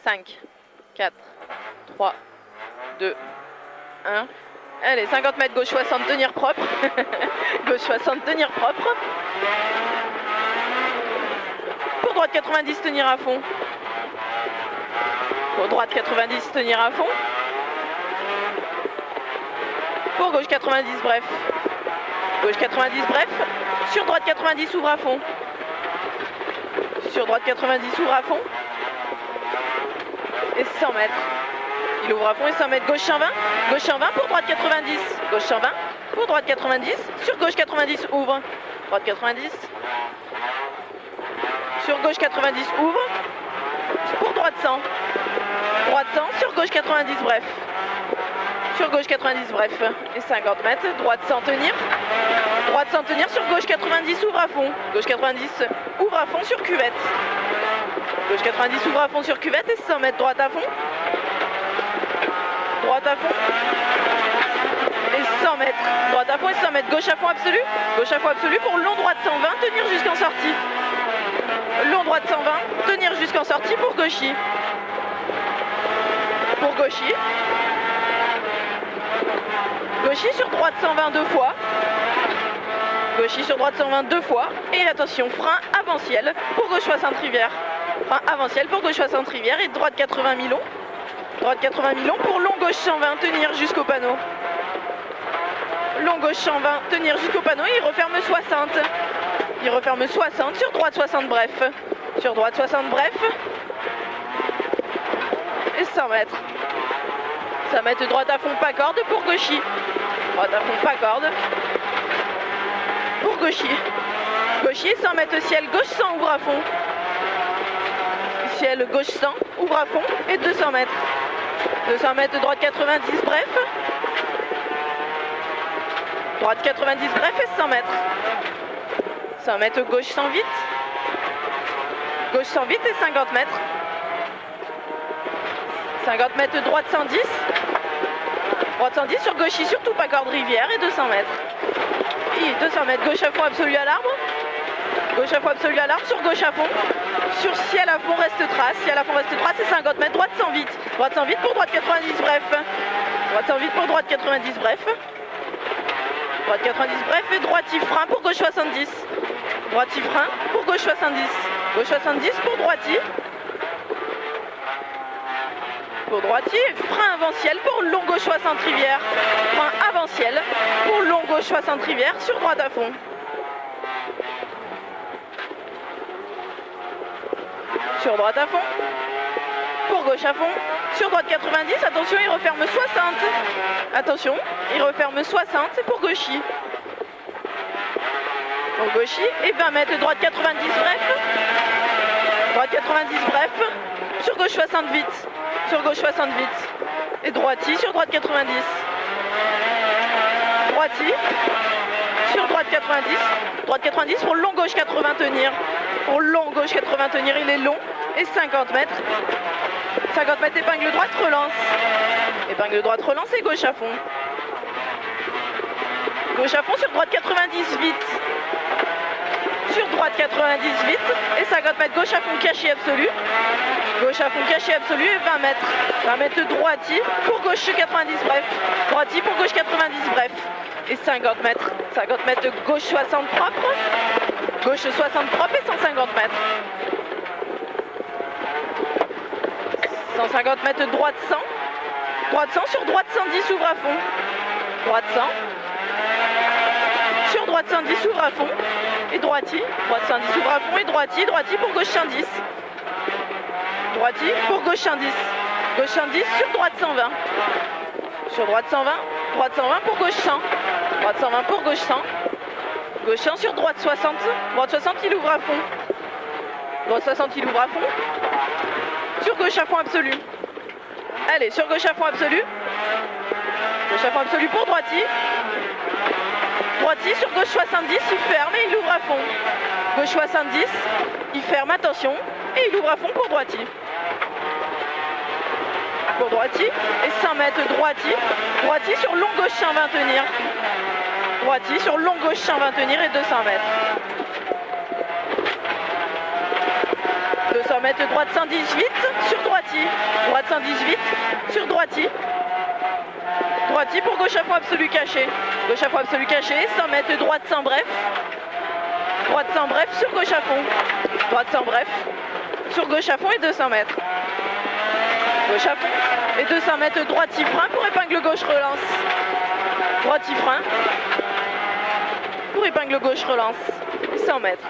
5, 4, 3, 2, 1. Allez, 50 mètres, gauche 60, tenir propre. Gauche 60, tenir propre. Pour droite 90, tenir à fond. Pour droite 90, tenir à fond. Pour gauche 90, bref. Gauche 90, bref. Sur droite 90, ouvre à fond. Sur droite 90, ouvre à fond. Et 100 mètres. Il ouvre à fond et 100 mètres. Gauche 120. Gauche 120 pour droite 90. Gauche 120 pour droite 90. Sur gauche 90, ouvre. Droite 90. Sur gauche 90, ouvre. Pour droite 100. Droite 100. Sur gauche 90, bref. Sur gauche 90, bref. Et 50 mètres. Droite 100, tenir. Droite 100, tenir. Sur gauche 90, ouvre à fond. Gauche 90, ouvre à fond sur cuvette. Gauche 90, ouvre à fond sur cuvette. Et 100 mètres. Droite à fond. Droite à fond. Et 100 mètres. Droite à fond et 100 mètres. Gauche à fond absolu. Gauche à fond absolu pour long droite 120. Tenir jusqu'en sortie. Long droite 120. Tenir jusqu'en sortie pour gauchy. Pour gauchy. Gauchy sur droite 120 deux fois. Gauchy sur droite 120 deux fois. Et attention, frein avant-ciel pour gauche 60 rivière. Frein avant-ciel pour gauche 60 rivière et droite 80 mi long. Droite 80 mi long pour long gauche 120, tenir jusqu'au panneau. Long gauche 120, tenir jusqu'au panneau et il referme 60. Il referme 60 sur droite 60 bref. Sur droite 60 bref. Et 100 mètres. 100 mètres droite à fond, pas corde pour gauchy. Droite à fond, pas corde. Pour gauchy. Gauchy, 100 mètres ciel, gauche 100, ouvre à fond. Ciel, gauche 100, ouvre à fond et 200 mètres. 200 mètres, droite 90, bref. Droite 90, bref et 100 mètres. 100 mètres, gauche 100 vite. Gauche 100 vite et 50 mètres. 50 mètres, droite 110. Droite 110 sur gauchy, surtout pas corde rivière et 200 mètres. Et 200 mètres, gauche à fond absolu à l'arbre. Gauche à fond absolu à l'arbre, sur gauche à fond. Sur ciel à fond reste trace. Ciel à fond reste trace et 50 mètres, droite 100 vite. Droite 100 vite pour droite 90, bref. Droite 100 vite pour droite 90, bref. Droite 90, bref et droite y frein pour gauche 70. Droite y frein pour gauche 70. Gauche 70 pour droite y. Pour droitier, frein avant-ciel pour long gauche 60 rivière. Frein avant-ciel pour long gauche 60 rivière sur droite à fond. Sur droite à fond. Pour gauche à fond. Sur droite 90, attention, il referme 60. Attention, il referme 60 pour gauchy. Pour gauchy et 20 mètres, droite 90 bref. Droite 90 bref. Sur gauche 60 vite. Sur gauche 60 vite. Et droiti sur droite 90. Droiti. Sur droite 90. Droite 90 pour long gauche 80 tenir. Pour long gauche 80 tenir, il est long. Et 50 mètres. 50 mètres, épingle droite, relance. Épingle droite, relance et gauche à fond. Gauche à fond sur droite 90 vite. Sur droite 90 vite. Et 50 mètres, gauche à fond caché absolu. Gauche à fond caché absolu et 20 mètres. 20 mètres droiti pour gauche 90 bref. Droiti pour gauche 90 bref. Et 50 mètres. 50 mètres gauche 60 propre. Gauche 60 propre et 150 mètres. 150 mètres droite 100. Droite 100 sur droite 110 ouvre à fond. Droite 100. Sur droite 110 ouvre à fond. Et droiti. Droite 110 ouvre à fond et droiti. Droiti pour gauche 110. Droiti pour gauche 110. Gauche 110 sur droite 120. Sur droite 120. Droite 120 pour gauche 100. Droite 120 pour gauche 100. Gauche 100 sur droite 60. Droite 60 il ouvre à fond. Droite 60 il ouvre à fond. Sur gauche à fond absolu. Allez, sur gauche à fond absolu. Gauche à fond absolu pour droiti. Droiti sur gauche 70, il ferme et il ouvre à fond. Gauche 70, il ferme, attention. Et il ouvre à fond pour droiti. Pour droiti. Et 100 mètres droiti. Droiti sur long gauche 120 tenir. Droiti sur long gauche 120 tenir et 200 mètres. 200 mètres, droite 118 sur droiti. Droite 118 sur droiti. Droiti pour gauche à fond absolu caché. Gauche à fond absolu caché. 100 mètres, droite sans bref. Droite sans bref sur gauche à fond. Droite sans bref. Sur gauche à fond et 200 mètres. Gauche à fond et 200 mètres, droiti frein pour épingle gauche relance. Droiti frein. Pour épingle gauche relance. 100 mètres.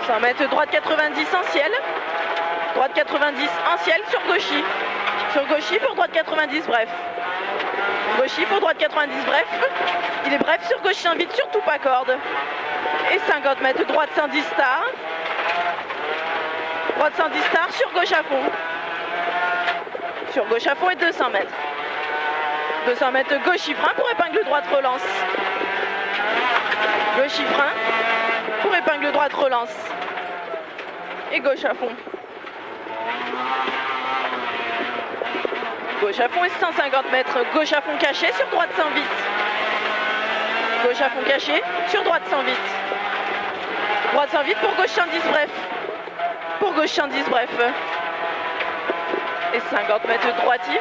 100 mètres, droite 90 en ciel. Droite 90 en ciel sur gauchy. Sur gauchy pour droite 90 bref. Gauchy pour droite 90 bref. Il est bref sur gauchy invite, surtout pas corde. Et 50 mètres, droite 110 star. Droite 110 star sur gauche à fond. Sur gauche à fond et 200 mètres. 200 mètres, gauchy frein pour épingle droite relance. Gauchy frein pour épingle droite relance. Et gauche à fond. Gauche à fond et 150 mètres. Gauche à fond caché sur droite 108. Gauche à fond caché sur droite 108. Droite 108 pour gauche 110 bref. Pour gauche 110 bref. Et 50 mètres droiti.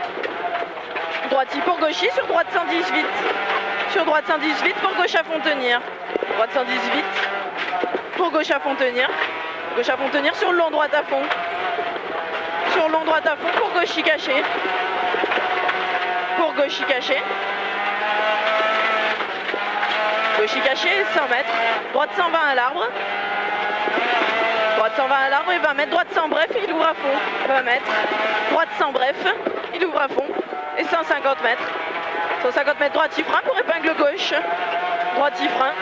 Droiti pour gauchy sur droite 118. Sur droite 118 pour gauche à fond tenir. Droite 118 pour gauche à fond tenir. Gauche à fond tenir sur long droite à fond. Sur long droite à fond pour gauchy caché. Pour gauchy caché. Gauchy caché 100 mètres. Droite 120 à l'arbre. Droite 120 à l'arbre et 20 mètres. Droite 100 bref, il ouvre à fond. 20 mètres. Droite 100 bref, il ouvre à fond. Et 150 mètres. 150 mètres, droiti frein pour épingle gauche. Droiti frein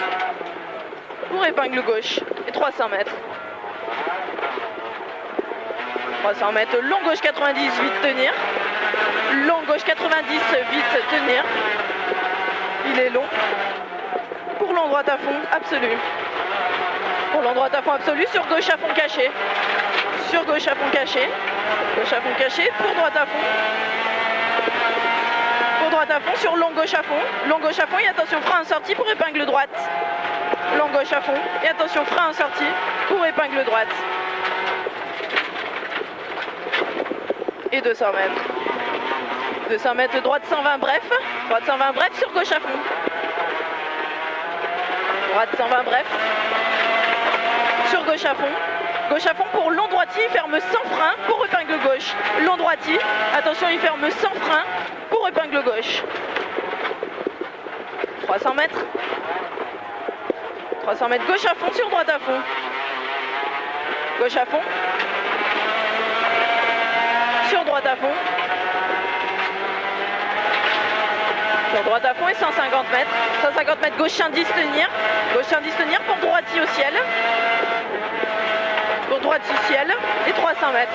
pour épingle gauche. Et 300 mètres. 300 mètres, long gauche 90, vite tenir. Long gauche 90, vite tenir. Il est long. Pour long droite à fond, absolu. Pour long droite à fond absolu, sur gauche à fond caché. Sur gauche à fond caché. Gauche à fond caché, pour droite à fond. Pour droite à fond, sur long gauche à fond. Long gauche à fond et attention, frein en sortie pour épingle droite. Long gauche à fond et attention, frein en sortie pour épingle droite. Et 200 mètres. 200 mètres, droite 120 bref. Droite 120 bref sur gauche à fond. Droite 120 bref. Sur gauche à fond. Gauche à fond pour long droiti, il ferme sans frein pour épingle gauche. Long droiti, attention, il ferme sans frein pour épingle gauche. 300 mètres. 300 mètres, gauche à fond sur droite à fond. Gauche à fond. Sur droite à fond. Sur droite à fond et 150 mètres. 150 mètres, gauche 110 tenir. Gauche 110 tenir pour droiti au ciel. Pour droiti ciel. Et 300 mètres.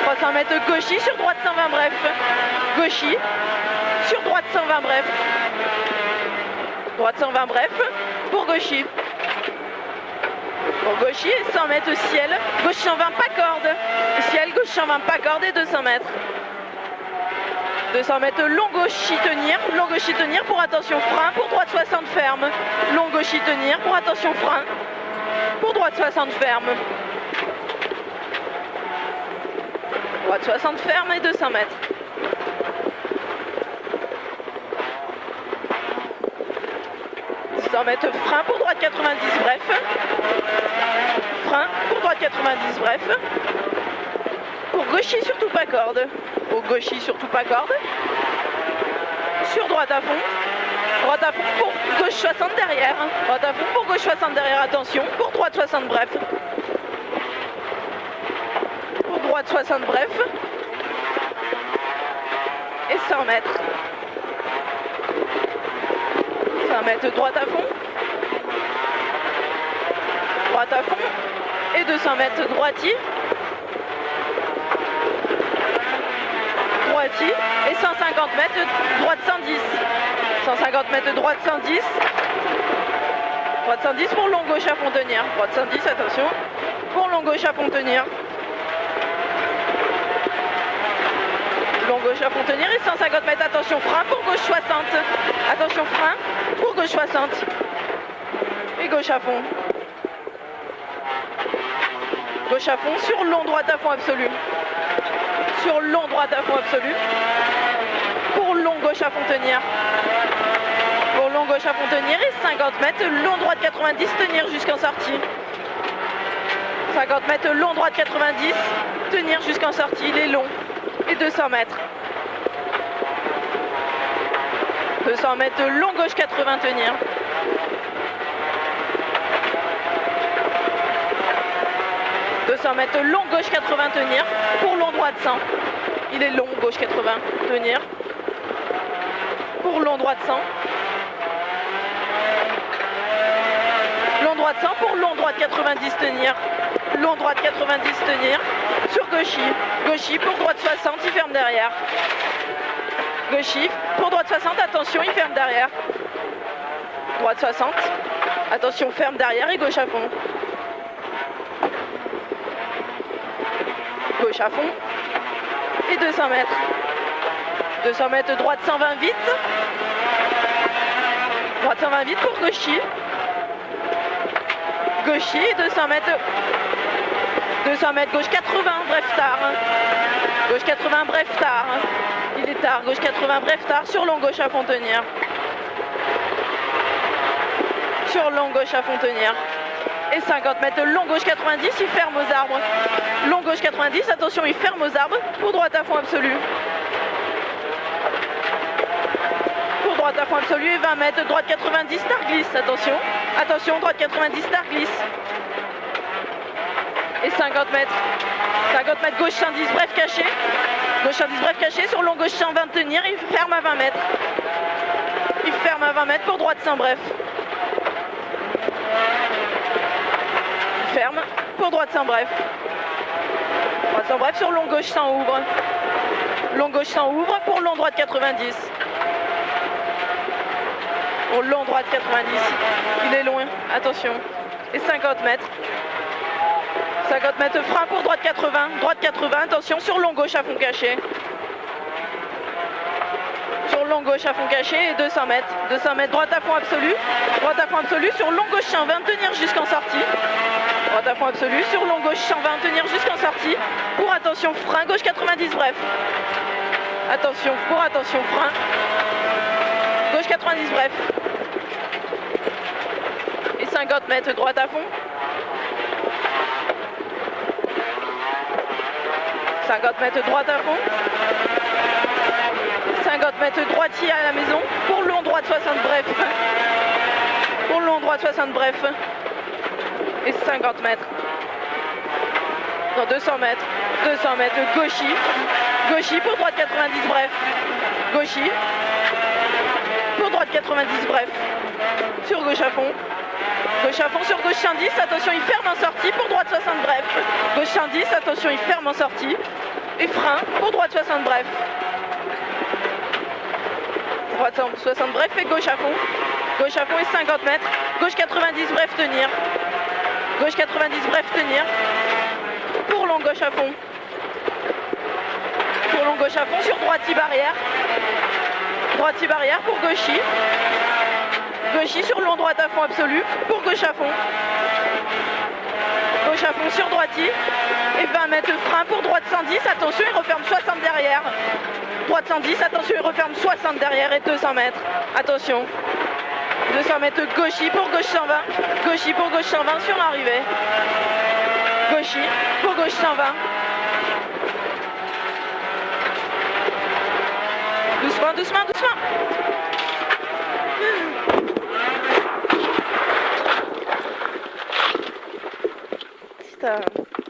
300 mètres, gauchy sur droite 120 bref. Gauchy. Sur droite 120 bref. Droite 120 bref. Pour gauchy. Pour gauchy et 100 mètres ciel. Gauche 120 pas corde. Ciel, gauche 120 pas corde et 200 mètres. 200 mètres, long gauche tenir. Long gauche tenir pour attention frein. Pour droite 60 ferme. Long gauche tenir pour attention frein. Pour droite 60 ferme. Droite 60 ferme et 200 mètres. Mètres, frein pour droite 90 bref. Frein pour droite 90 bref. Pour gauchy surtout pas corde. Pour gauchy surtout pas corde. Sur droite à fond. Droite à fond pour gauche 60 derrière. Droite à fond pour gauche 60 derrière, attention. Pour droite 60 bref. Pour droite 60 bref. Et 100 mètres. 100 mètres, droite à fond. Droite à fond. Et 200 mètres, droiti. Droiti. Et 150 mètres, droite 110. 150 mètres, droite 110. Droite 110 pour long gauche à fond tenir. Droite 110, attention. Pour long gauche à fond tenir. Long gauche à fond tenir et 150 mètres, attention, frein pour gauche 60. Attention, frein pour gauche 60. Et gauche à fond. Gauche à fond, sur long, droite à fond absolu. Sur long, droite à fond absolu. Pour long, gauche à fond tenir. Pour long, gauche à fond tenir et 50 mètres, long, droite 90, tenir jusqu'en sortie. 50 mètres, long, droite 90, tenir jusqu'en sortie, il est long. Et 200 mètres. 200 mètres, long, gauche 80, tenir. 200 mètres, long, gauche 80, tenir. Pour long, droite 100. Il est long, gauche 80, tenir. Pour long, droite 100. Long, droite 100. Pour long, droite 90, tenir. Long, droite 90, tenir. Sur gauchis. Gauchis, pour droite 60, il ferme derrière. Gauchis, pour droite 60, attention, il ferme derrière. Droite 60. Attention, ferme derrière et gauche à fond. Gauche à fond. Et 200 mètres. 200 mètres, droite 120 vite. Droite 120 vite pour gauchis. Gauchis, 200 mètres. 200 mètres, gauche 80, bref tard. Gauche 80, bref tard. Il est tard, gauche 80, bref tard. Sur long, gauche à fond tenir. Sur long, gauche à fond tenir. Et 50 mètres, long, gauche 90, il ferme aux arbres. Long, gauche 90, attention, il ferme aux arbres. Pour droite à fond absolu. Pour droite à fond absolu et 20 mètres, droite 90, tard glisse, attention. Attention, droite 90, tard glisse. Et 50 mètres. 50 mètres, gauche 110, bref caché. Gauche 110, bref caché. Sur long, gauche 120, tenir. Il ferme à 20 mètres. Il ferme à 20 mètres pour droite 100, bref. Il ferme pour droite 100, bref. Droite 100, bref. Sur long, gauche 100, ouvre. Long, gauche 100, ouvre. Pour long, droite 90. Pour long, droite 90. Il est loin. Attention. Et 50 mètres. 50 mètres, frein pour droite 80, droite 80, attention, sur long gauche à fond caché. Sur long gauche à fond caché et 200 mètres. 200 mètres, droite à fond absolu. Droite à fond absolu, sur long gauche 120, tenir jusqu'en sortie. Droite à fond absolu, sur long gauche 120, tenir jusqu'en sortie. Pour attention, frein, gauche 90, bref. Attention, pour attention, frein. Gauche 90, bref. Et 50 mètres, droite à fond. 50 mètres droite à fond. 50 mètres droitier à la maison. Pour long droite 60 bref. Pour long droite 60 bref. Et 50 mètres. Non, 200 mètres. 200 mètres gauchis. Gauchis pour droite 90 bref. Gauchis. Pour droite 90 bref. Sur gauche à fond. Gauche à fond sur gauche 110, attention il ferme en sortie pour droite 60 bref. Gauche 110, attention il ferme en sortie. Et frein pour droite 60 bref. Droite 60 bref et gauche à fond. Gauche à fond et 50 mètres. Gauche 90 bref tenir. Gauche 90 bref tenir. Pour long gauche à fond. Pour long gauche à fond sur droite barrière. Droite barrière pour gauchis. Gauchis sur long droite à fond absolu, pour gauche à fond. Gauche à fond sur droitier. Et 20 mètres frein pour droite 110, attention il referme 60 derrière. Droite 110, attention il referme 60 derrière et 200 mètres. Attention. 200 mètres gauchis pour gauche 120. Gauchis pour gauche 120 sur l'arrivée. Gauchis pour gauche 120. Doucement, doucement, doucement.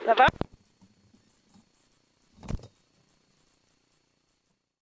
Ça va?